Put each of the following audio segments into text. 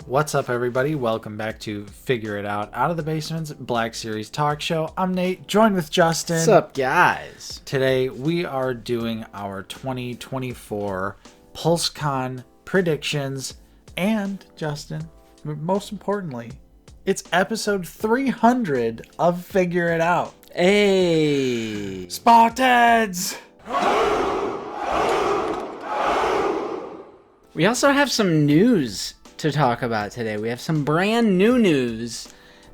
What's up, everybody? Welcome back to Figure It Out of the Basement's Black Series Talk Show. I'm Nate, joined with Justin. What's up, guys? Today, we are doing our 2024 Pulsecon predictions, and, Justin, most importantly, it's episode 300 of Figure It Out. Hey! Spartans! We also have some news to talk about today. We have some brand new news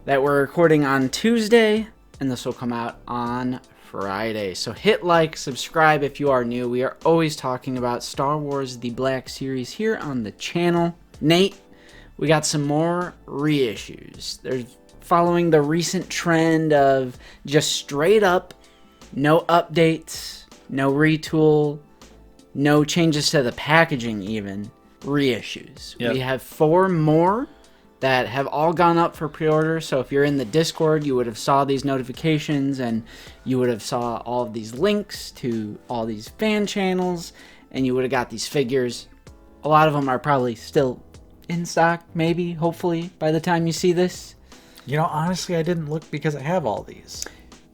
that we're recording on Tuesday, and this will come out on Friday. So hit like, subscribe if you are new. We are always talking about Star Wars The Black Series here on the channel. Nate, we got some more reissues. They're following the recent trend of just straight up, no updates, no retool, no changes to the packaging even. Reissues. Yep. We have 4 more that have all gone up for pre-order. So if you're in the Discord, you would have saw these notifications and you would have saw all of these links to all these fan channels and you would have got these figures. A lot of them are probably still in stock, maybe, hopefully, by the time you see this. You know, honestly, I didn't look because I have all these.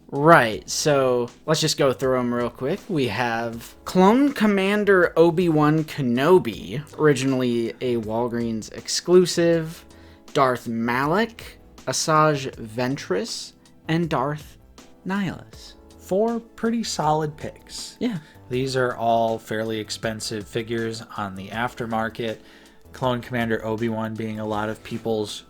Right, so let's just go through them real quick. We have Clone Commander Obi-Wan Kenobi, originally a Walgreens exclusive, Darth Malak, Asajj Ventress, and Darth Nihilus. 4 pretty solid picks. Yeah. These are all fairly expensive figures on the aftermarket. Clone Commander Obi-Wan being a lot of people's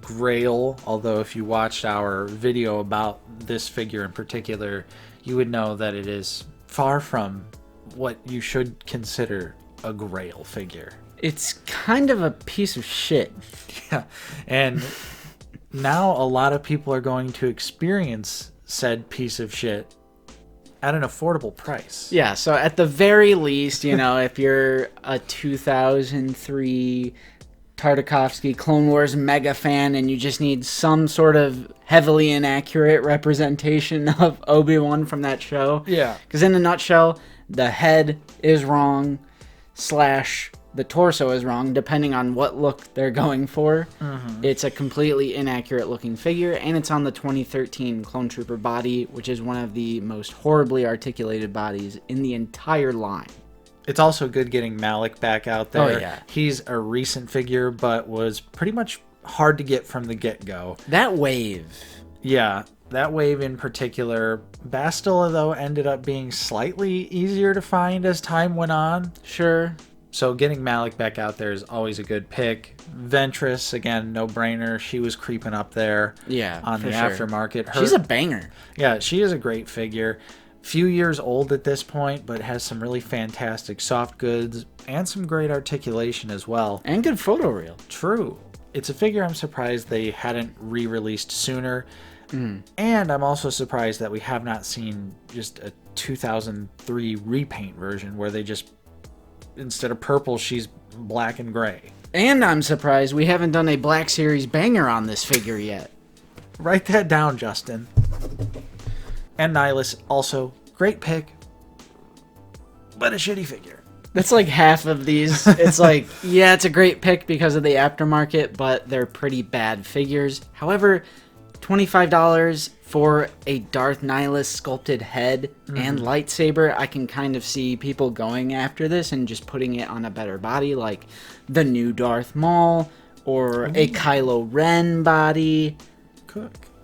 grail, although if you watched our video about this figure in particular, you would know that it is far from what you should consider a grail figure. It's kind of a piece of shit. Yeah, and now a lot of people are going to experience said piece of shit at an affordable price. Yeah, so at the very least, you know, if you're a 2003 Tartakovsky Clone Wars mega fan and you just need some sort of heavily inaccurate representation of Obi-Wan from that show. Yeah. Because in a nutshell, the head is wrong / the torso is wrong, depending on what look they're going for. Mm-hmm. It's a completely inaccurate looking figure, and it's on the 2013 Clone Trooper body, which is one of the most horribly articulated bodies in the entire line. It's also good getting Malak back out there. Oh, yeah. He's a recent figure, but was pretty much hard to get from the get-go. That wave. Yeah, that wave in particular. Bastila, though, ended up being slightly easier to find as time went on. Sure. So getting Malak back out there is always a good pick. Ventress, again, no-brainer. She was creeping up there on the aftermarket. She's a banger. Yeah, she is a great figure. Few years old at this point, but has some really fantastic soft goods and some great articulation as well. And good photo reel. True. It's a figure I'm surprised they hadn't re-released sooner. And I'm also surprised that we have not seen just a 2003 repaint version where they just, instead of purple, she's black and gray. And I'm surprised we haven't done a Black Series banger on this figure yet. Write that down, Justin. And Nihilus, also great pick, but a shitty figure. That's like half of these. It's like, yeah, it's a great pick because of the aftermarket, but they're pretty bad figures. However, $25 for a Darth Nihilus sculpted head and lightsaber, I can kind of see people going after this and just putting it on a better body, like the new Darth Maul or a Kylo Ren body.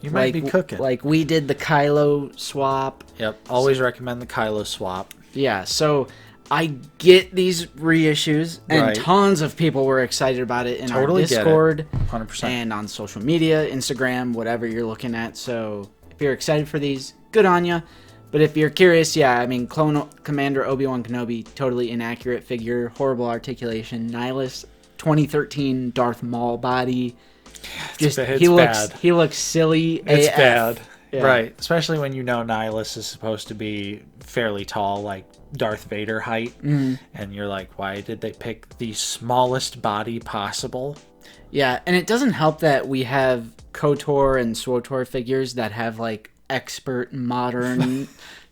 You might be cooking. Like we did the Kylo swap. Yep, always recommend the Kylo swap. Yeah, so I get these reissues, and tons of people were excited about it in our Discord. 100%. And on social media, Instagram, whatever you're looking at. So if you're excited for these, good on you. But if you're curious, yeah, I mean, Clone Commander Obi-Wan Kenobi, totally inaccurate figure, horrible articulation. Nihilus, 2013 Darth Maul body. He looks silly. It's AF. bad. Yeah. Right. Especially when you know Nihilus is supposed to be fairly tall, like Darth Vader height. And you're like, why did they pick the smallest body possible? Yeah, and it doesn't help that we have KOTOR and SWTOR figures that have like expert modern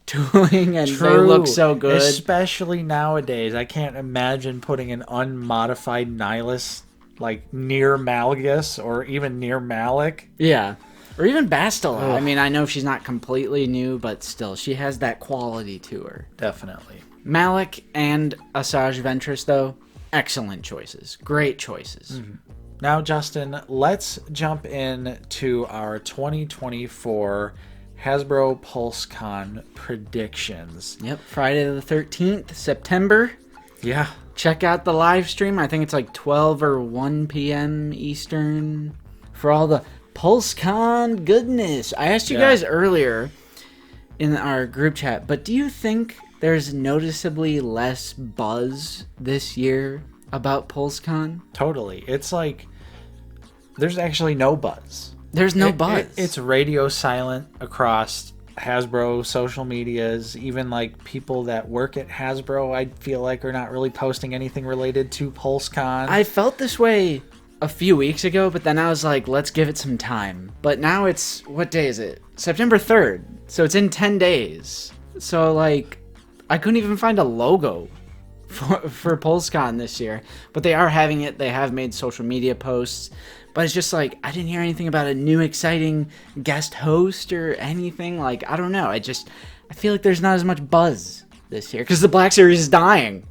tooling, and they look so good. Especially nowadays. I can't imagine putting an unmodified Nihilus like near Malgus or even near Malik. Yeah. Or even Bastila. I mean, I know she's not completely new, but still, she has that quality to her. Definitely. Malik and Asajj Ventress, though, excellent choices. Great choices. Mm-hmm. Now, Justin, let's jump in to our 2024 Hasbro Pulsecon predictions. Yep, Friday the 13th, September. Yeah. Check out the live stream. I think it's like 12 or 1 p.m. Eastern for all the Pulsecon goodness. I asked you guys earlier in our group chat, but do you think there's noticeably less buzz this year about Pulsecon? Totally. It's like there's actually no buzz. There's no buzz. It's radio silent across Hasbro social medias. Even like people that work at Hasbro, I feel like, are not really posting anything related to Pulsecon. I felt this way a few weeks ago, but then I was like, let's give it some time. But now it's, what day is it? September 3rd. So it's in 10 days. So like, I couldn't even find a logo for Pulsecon this year. But they are having it. They have made social media posts. But it's just like, I didn't hear anything about a new exciting guest host or anything. Like, I don't know. I feel like there's not as much buzz this year because the Black Series is dying.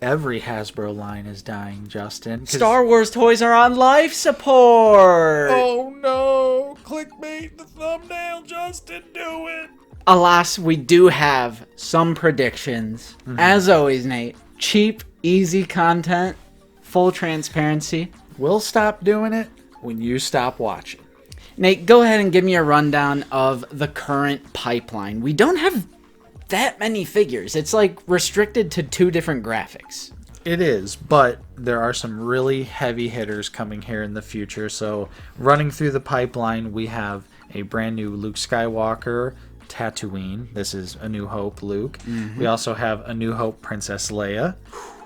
Every Hasbro line is dying, Justin. Star Wars toys are on life support. Oh no! Clickbait the thumbnail, Justin, do it! Alas, we do have some predictions. As always, Nate. Cheap, easy content, full transparency. We'll stop doing it when you stop watching. Nate, go ahead and give me a rundown of the current pipeline. We don't have that many figures. It's like restricted to 2 different graphics. It is, but there are some really heavy hitters coming here in the future. So running through the pipeline, we have a brand new Luke Skywalker Tatooine. This is A New Hope Luke. We also have A New Hope Princess Leia.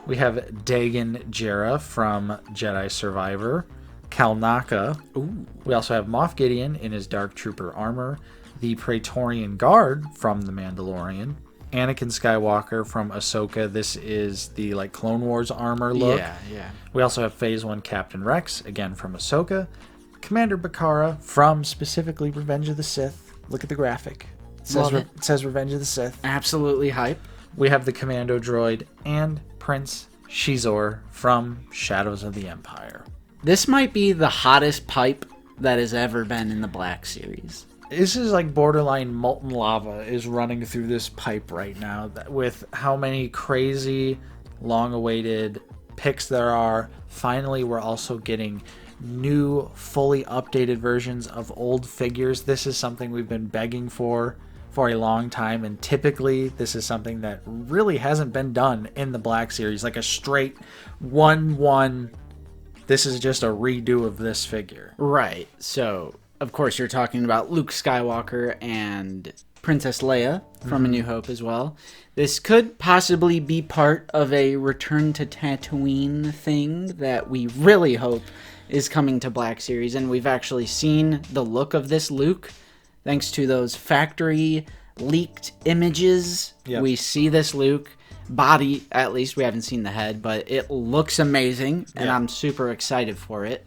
We have Dagon Jarrah from Jedi Survivor. Kalnaka. We also have Moff Gideon in his Dark Trooper armor. The Praetorian Guard from The Mandalorian. Anakin Skywalker from Ahsoka. This is the like Clone Wars armor look. Yeah. We also have Phase 1 Captain Rex, again from Ahsoka. Commander Bakara from specifically Revenge of the Sith. Look at the graphic. It says Revenge of the Sith. Absolutely hype. We have the Commando Droid and Prince Shizor from Shadows of the Empire. This might be the hottest pipe that has ever been in the Black Series. This is like borderline molten lava is running through this pipe right now with how many crazy, long-awaited picks there are. Finally, we're also getting new, fully updated versions of old figures. This is something we've been begging for a long time, and typically this is something that really hasn't been done in the Black Series. Like a straight 1-1, this is just a redo of this figure. Right, so of course you're talking about Luke Skywalker and Princess Leia from A New Hope as well. This could possibly be part of a Return to Tatooine thing that we really hope is coming to Black Series, and we've actually seen the look of this Luke thanks to those factory leaked images. Yep. We see this Luke body, at least we haven't seen the head, but it looks amazing, and I'm super excited for it.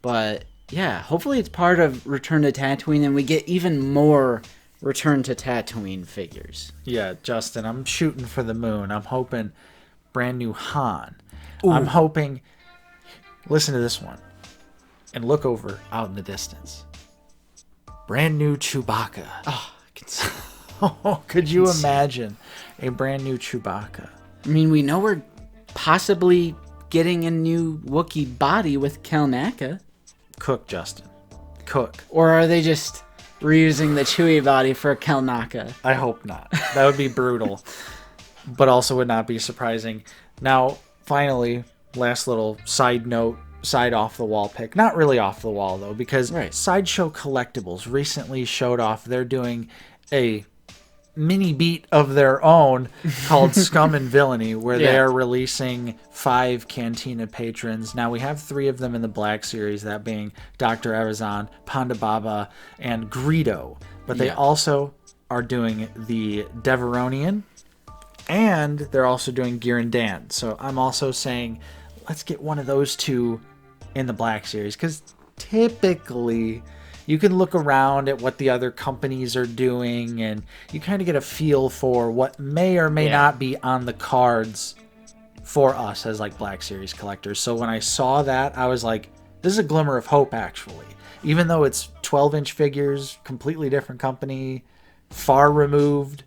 But yeah, hopefully it's part of Return to Tatooine and we get even more Return to Tatooine figures. Yeah, Justin, I'm shooting for the moon. I'm hoping brand new Han. Ooh. I'm hoping, listen to this one, and look over out in the distance. Brand new Chewbacca. Oh, I can see. Could you imagine a brand new Chewbacca? I mean, we know we're possibly getting a new Wookiee body with Kalnaka. Cook, Justin. Cook. Or are they just reusing the Chewie body for Kalnaka? I hope not. That would be brutal. But also would not be surprising. Now, finally, last little side note, side off the wall pick. Not really off the wall, though, because Sideshow Collectibles recently showed off they're doing a mini beat of their own called Scum and Villainy, where they are releasing 5 Cantina patrons. Now we have 3 of them in the Black Series, that being Dr. Evazan, Ponda Baba, and Greedo. But they also are doing the Deveronian, and they're also doing Gear and Dan. So I'm also saying, let's get one of those two in the Black Series, because typically you can look around at what the other companies are doing and you kind of get a feel for what may or may not be on the cards for us as like Black Series collectors. So when I saw that, I was like, this is a glimmer of hope, actually. Even though it's 12-inch figures, completely different company, far removed,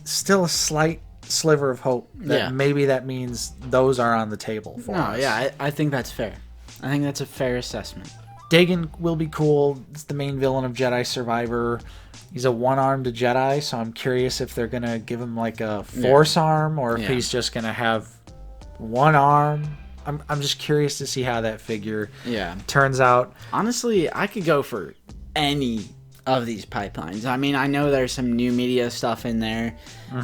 still a slight sliver of hope that maybe that means those are on the table for us. Yeah, I think that's fair. I think that's a fair assessment. Dagon will be cool. It's the main villain of Jedi Survivor. He's a one-armed Jedi, so I'm curious if they're going to give him like a force arm or if he's just going to have one arm. I'm just curious to see how that figure turns out. Honestly, I could go for any of these pipelines. I mean, I know there's some new media stuff in there,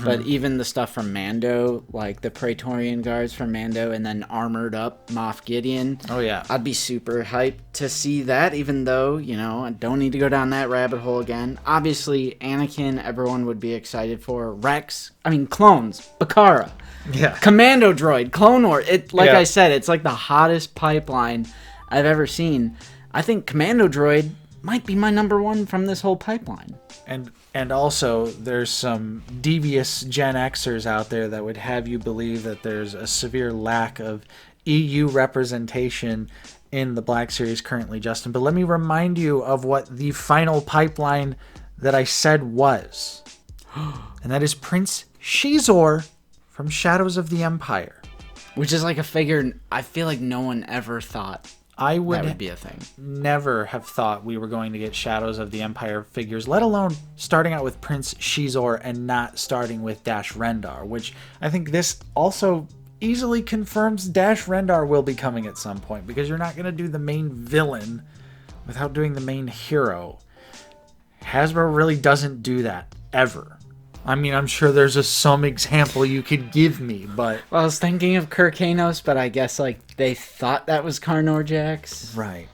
but even the stuff from Mando, like the Praetorian Guards from Mando and then armored up Moff Gideon. Oh, yeah. I'd be super hyped to see that, even though, you know, I don't need to go down that rabbit hole again. Obviously, Anakin, everyone would be excited for. Rex, clones, Bakara. Yeah. Commando Droid, Clone Wars. I said, it's like the hottest pipeline I've ever seen. I think Commando Droid might be my number one from this whole pipeline. And also, there's some devious Gen Xers out there that would have you believe that there's a severe lack of EU representation in the Black Series currently, Justin. But let me remind you of what the final pipeline that I said was. And that is Prince Shizor from Shadows of the Empire. Which is like a figure I feel like no one ever thought that would be a thing. Never have thought we were going to get Shadows of the Empire figures, let alone starting out with Prince Shizor and not starting with Dash Rendar, which I think this also easily confirms Dash Rendar will be coming at some point, because you're not going to do the main villain without doing the main hero. Hasbro really doesn't do that, ever. I mean, I'm sure there's some example you could give me, but... Well, I was thinking of Kirkanos, but I guess, like, they thought that was Carnor Jax. Right.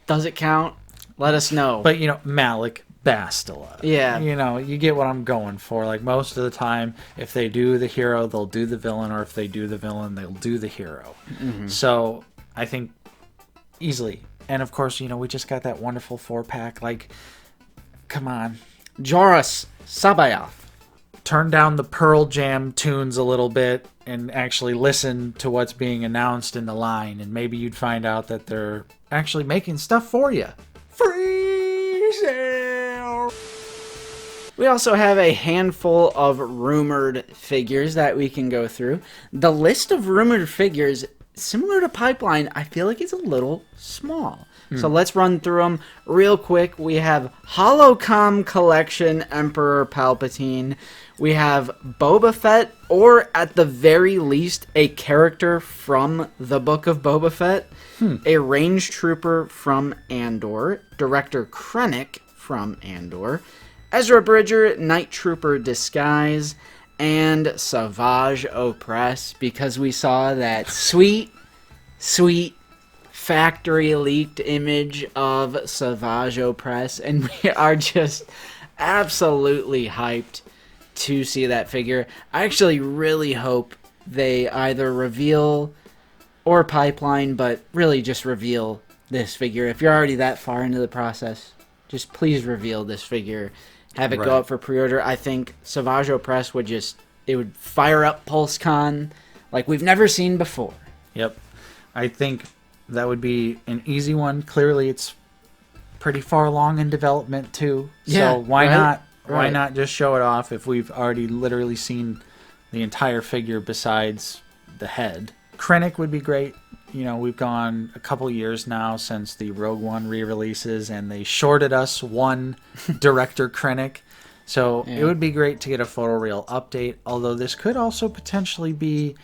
Does it count? Let us know. But, you know, Malik Bastila. Yeah. You know, you get what I'm going for. Like, most of the time, if they do the hero, they'll do the villain, or if they do the villain, they'll do the hero. Mm-hmm. So, I think, easily. And, of course, you know, we just got that wonderful 4-pack. Like, come on. Joruus Sabayoth. Turn down the Pearl Jam tunes a little bit and actually listen to what's being announced in the line, and maybe you'd find out that they're actually making stuff for you. Free sale! We also have a handful of rumored figures that we can go through. The list of rumored figures, similar to Pipeline, I feel like it's a little small. So let's run through them real quick. We have Holocom Collection Emperor Palpatine. We have Boba Fett, or at the very least, a character from the Book of Boba Fett. A Range Trooper from Andor. Director Krennic from Andor. Ezra Bridger, Night Trooper Disguise. And Savage Opress, because we saw that sweet factory leaked image of Savage Opress, and we are just absolutely hyped to see that figure. I actually really hope they either reveal or pipeline, but really just reveal this figure. If you're already that far into the process, just please reveal this figure. Have it go up for pre-order. I think Savage Opress would fire up Pulsecon like we've never seen before. Yep. I think that would be an easy one. Clearly, it's pretty far along in development, too. Yeah, so why not? Why Right. not just show it off if we've already literally seen the entire figure besides the head? Krennic would be great. You know, we've gone a couple years now since the Rogue One re-releases, and they shorted us one Director Krennic. So it would be great to get a photoreal update, although this could also potentially be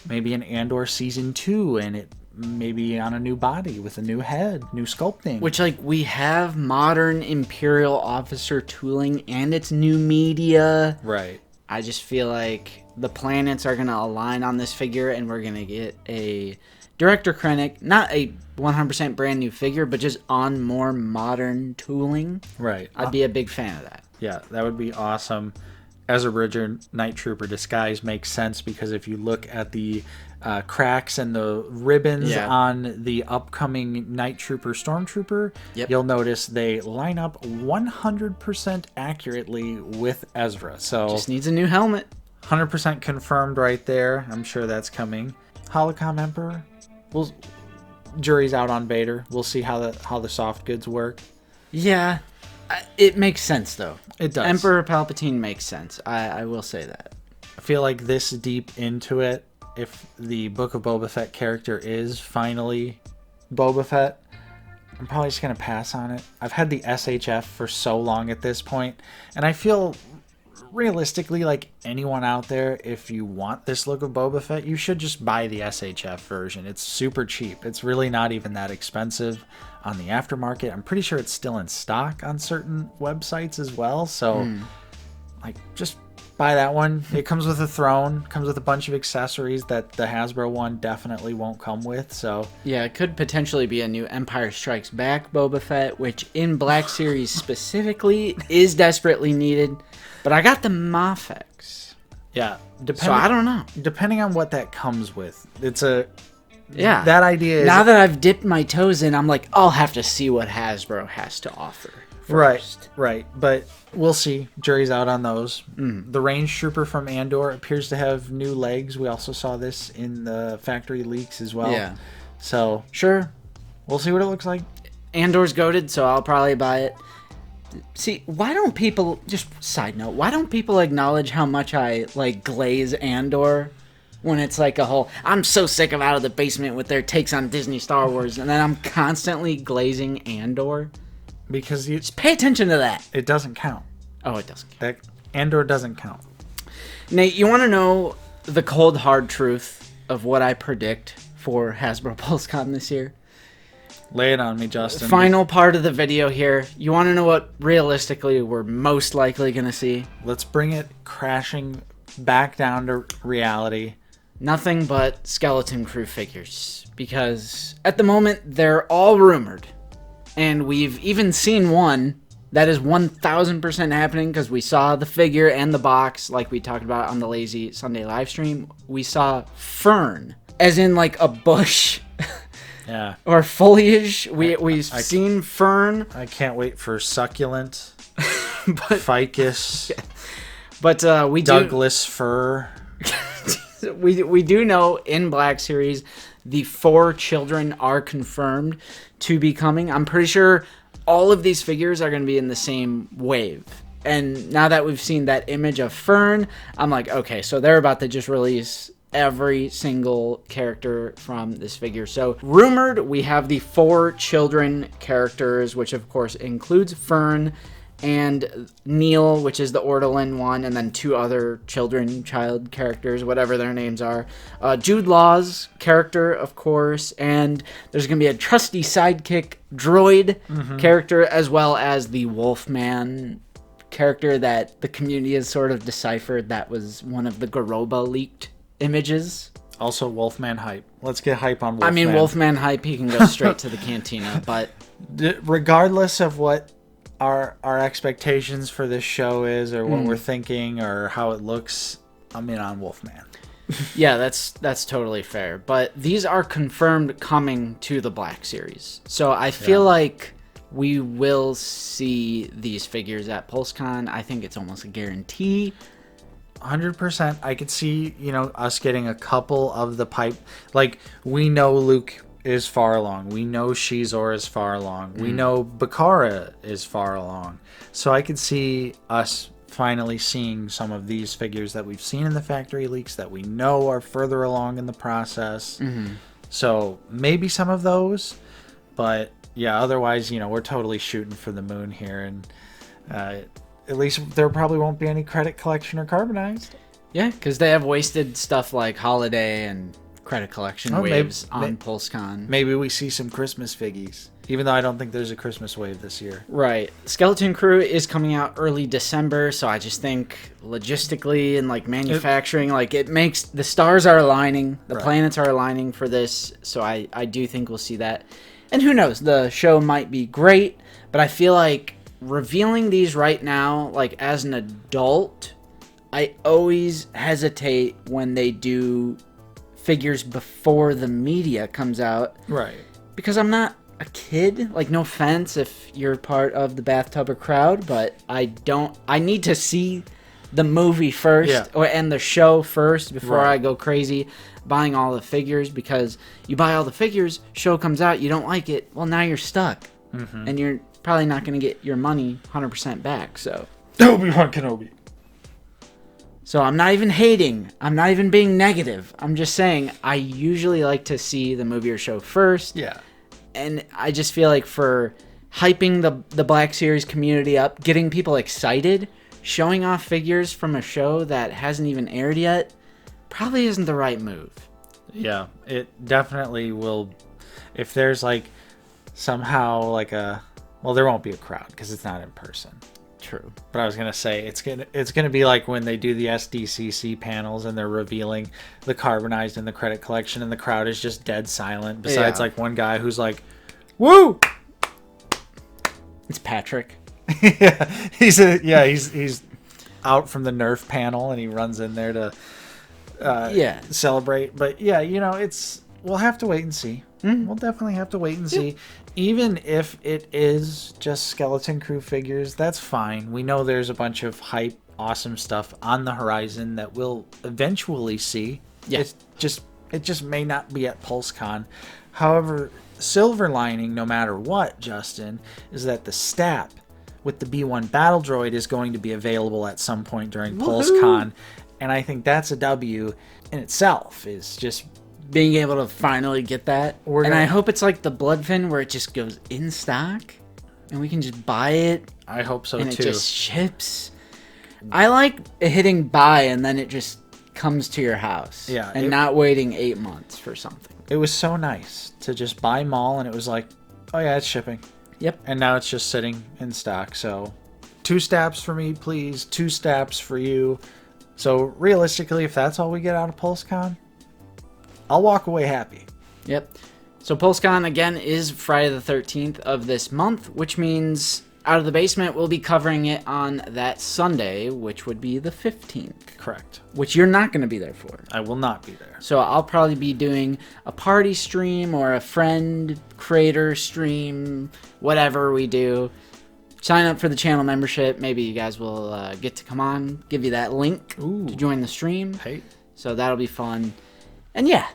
maybe an Andor Season 2, and it maybe on a new body with a new head, new sculpting. Which, like, we have modern Imperial officer tooling and it's new media. Right. I just feel like the planets are going to align on this figure, and we're going to get a Director Krennic, not a 100% brand new figure, but just on more modern tooling. Right. I'd be a big fan of that. Yeah, that would be awesome. Ezra Bridger Night Trooper disguise makes sense because if you look at the cracks and the ribbons on the upcoming Night Trooper Stormtrooper, you'll notice they line up 100% accurately with Ezra. So just needs a new helmet. 100% confirmed right there. I'm sure that's coming. Holocom Emperor. Jury's out on Vader. We'll see how the soft goods work. Yeah, it makes sense though. It does. Emperor Palpatine makes sense. I will say that. I feel like this deep into it, if the Book of Boba Fett character is finally Boba Fett, I'm probably just going to pass on it. I've had the SHF for so long at this point, and I feel realistically like anyone out there, if you want this look of Boba Fett, you should just buy the SHF version. It's super cheap. It's really not even that expensive on the aftermarket. I'm pretty sure it's still in stock on certain websites as well. So like just buy that one. It comes with a throne, comes with a bunch of accessories that the Hasbro one definitely won't come with. So yeah, it could potentially be a new Empire Strikes Back Boba Fett, which in Black Series specifically is desperately needed. But I got the Mafex. Yeah, so I don't know. Depending on what that comes with, it's a that idea is, now that I've dipped my toes in, I'm like, I'll have to see what Hasbro has to offer first. Right. But we'll see. Jury's out on those. The Range Trooper from Andor appears to have new legs. We also saw this in the factory leaks as well. Yeah. So sure, we'll see what it looks like. Andor's goated, so I'll probably buy it. See, why don't people, just side note, why don't people acknowledge how much I like glaze Andor when it's like a whole, I'm so sick of Out of the Basement with their takes on Disney Star Wars, and then I'm constantly glazing Andor? Because just pay attention to that. It doesn't count. Oh, it doesn't count. Andor doesn't count. Nate, you want to know the cold hard truth of what I predict for Hasbro Pulsecon this year? Lay it on me, Justin. Final part of the video here. You want to know what realistically we're most likely going to see? Let's bring it crashing back down to reality. Nothing but Skeleton Crew figures. Because at the moment, they're all rumored. And we've even seen one that is 1000% happening because we saw the figure and the box like we talked about on the Lazy Sunday live stream. We saw fern, as in like a bush. Yeah. Or foliage. We've seen fern. I can't wait for succulent, ficus, but we Douglas fir. we do know in Black Series the 4 children are confirmed to be coming. I'm pretty sure all of these figures are going to be in the same wave. And now that we've seen that image of Fern, I'm like, okay, so they're about to just release every single character from this figure. So rumored, we have the 4 children characters, which of course includes Fern and Neil, which is the Ortolan one, and then 2 other child characters, whatever their names are. Jude Law's character, of course, and there's going to be a trusty sidekick droid character, as well as the Wolfman character that the community has sort of deciphered that was one of the Garoba leaked images. Also, Wolfman hype. Let's get hype on Wolfman. I mean, Wolfman hype, he can go straight to the cantina, but regardless of what our expectations for this show is, or what we're thinking, or how it looks, I'm in on Wolfman. Yeah, that's totally fair. But these are confirmed coming to the Black Series, so I feel like we will see these figures at PulseCon. I think it's almost a guarantee. 100%. I could see, us getting a couple of the pipe. Like, we know Luke is far along. We know Shizor is far along. We know Bakara is far along. So I could see us finally seeing some of these figures that we've seen in the factory leaks that we know are further along in the process. So maybe some of those. But yeah, otherwise, we're totally shooting for the moon here. And at least there probably won't be any credit collection or carbonized. Yeah, because they have wasted stuff like Holiday and credit collection waves on PulseCon. Maybe we see some Christmas figgies, even though I don't think there's a Christmas wave this year. Right. Skeleton Crew is coming out early December, so I just think logistically and like manufacturing, it makes the stars are aligning, the planets are aligning for this, so I do think we'll see that. And who knows, the show might be great, but I feel like revealing these right now, like as an adult, I always hesitate when they do figures before the media comes out. Right. Because I'm not a kid. Like, no offense if you're part of the bathtub or crowd, but I need to see the movie first and the show first before I go crazy buying all the figures, because you buy all the figures, show comes out, you don't like it, well, now you're stuck. And you're probably not going to get your money 100% back. So Obi-Wan Kenobi. So I'm not even hating. I'm not even being negative. I'm just saying I usually like to see the movie or show first. Yeah. And I just feel like for hyping the Black Series community up, getting people excited, showing off figures from a show that hasn't even aired yet, probably isn't the right move. Yeah, it definitely will. If there's like somehow like well, there won't be a crowd because it's not in person. True. But I was gonna say it's gonna be like when they do the SDCC panels and they're revealing the carbonized and the credit collection, and the crowd is just dead silent. Besides like one guy who's like, "Woo!" It's Patrick. Yeah, he's out from the Nerf panel and he runs in there to celebrate. But yeah, we'll have to wait and see. We'll definitely have to wait and see. Even if it is just Skeleton Crew figures, that's fine. We know there's a bunch of hype, awesome stuff on the horizon that we'll eventually see. Yeah. It just may not be at Pulsecon. However, silver lining, no matter what, Justin, is that the Stap with the B1 Battle Droid is going to be available at some point during Pulsecon. And I think that's a W in itself, is just being able to finally get that. I hope it's like the Bloodfin where it just goes in stock and we can just buy it. I hope so and too. It just ships. I like hitting buy and then it just comes to your house. Yeah. And not waiting 8 months for something. It was so nice to just buy Maul and it was like, oh yeah, it's shipping. Yep. And now it's just sitting in stock. So 2 Staps for me, please. 2 Staps for you. So realistically, if that's all we get out of Pulsecon, I'll walk away happy. Yep. So Pulsecon, again, is Friday the 13th of this month, which means Out of the Basement will be covering it on that Sunday, which would be the 15th. Correct. Which you're not going to be there for. I will not be there. So I'll probably be doing a party stream or a friend creator stream, whatever we do. Sign up for the channel membership. Maybe you guys will get to come on, give you that link to join the stream. Hey. So that'll be fun. And yeah,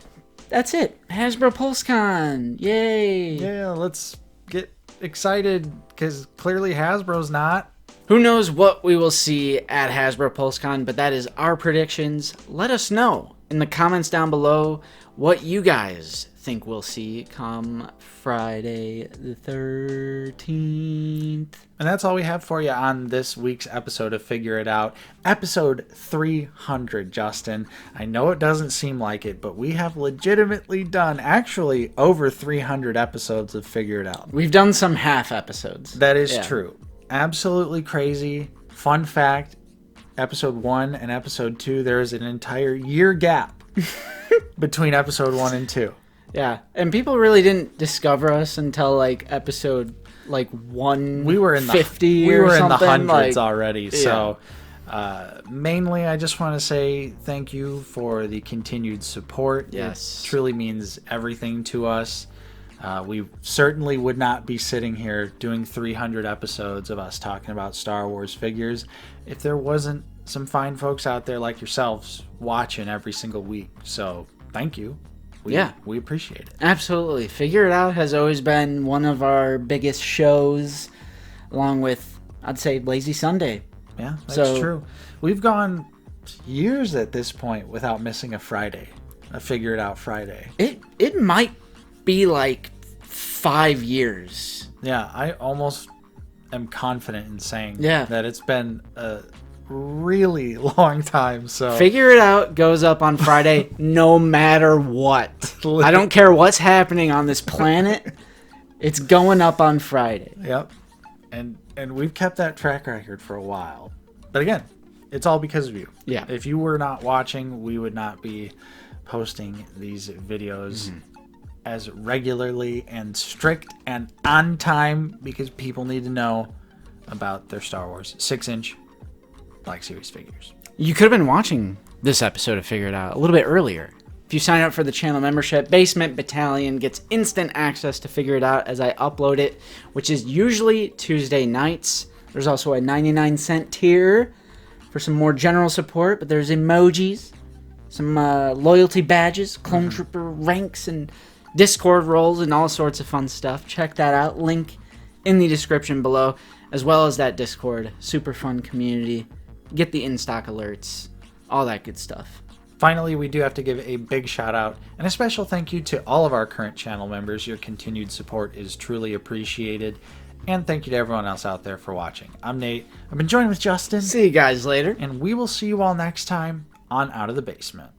that's it. Hasbro Pulsecon. Yay. Yeah, let's get excited because clearly Hasbro's not. Who knows what we will see at Hasbro Pulsecon, but that is our predictions. Let us know in the comments down below what you guys think we'll see come Friday the 13th. And that's all we have for you on this week's episode of Figure It Out. Episode 300, Justin. I know it doesn't seem like it, but we have legitimately done actually over 300 episodes of Figure It Out. We've done some half episodes. That is true. Absolutely crazy. Fun fact, episode 1 and episode 2, there is an entire year gap between episode 1 and 2. Yeah, and people really didn't discover us until like episode 150. We were in the hundreds already. Yeah. So mainly, I just want to say thank you for the continued support. Yes, it truly means everything to us. We certainly would not be sitting here doing 300 episodes of us talking about Star Wars figures if there wasn't some fine folks out there like yourselves watching every single week. So thank you. We appreciate it. Absolutely. Figure It Out has always been one of our biggest shows, along with, I'd say, Lazy Sunday. Yeah, that's true. We've gone years at this point without missing a Friday, a Figure It Out Friday. It might be like 5 years. Yeah, I almost am confident in saying that it's been a really long time. So Figure It Out goes up on Friday no matter what. I don't care what's happening on this planet. It's going up on Friday. Yep. And we've kept that track record for a while. But again, it's all because of you. Yeah. If you were not watching, we would not be posting these videos as regularly and strict and on time, because people need to know about their Star Wars 6-inch Black Series figures. You could have been watching this episode of Figure It Out a little bit earlier. If you sign up for the channel membership, Basement Battalion gets instant access to Figure It Out as I upload it, which is usually Tuesday nights. There's also a 99-cent tier for some more general support, but there's emojis, some loyalty badges, clone trooper ranks, and Discord roles, and all sorts of fun stuff. Check that out. Link in the description below, as well as that Discord. Super fun community. Get the in-stock alerts, all that good stuff. Finally, we do have to give a big shout out and a special thank you to all of our current channel members. Your continued support is truly appreciated. And thank you to everyone else out there for watching. I'm Nate. I've been joined with Justin. See you guys later. And we will see you all next time on Out of the Basement.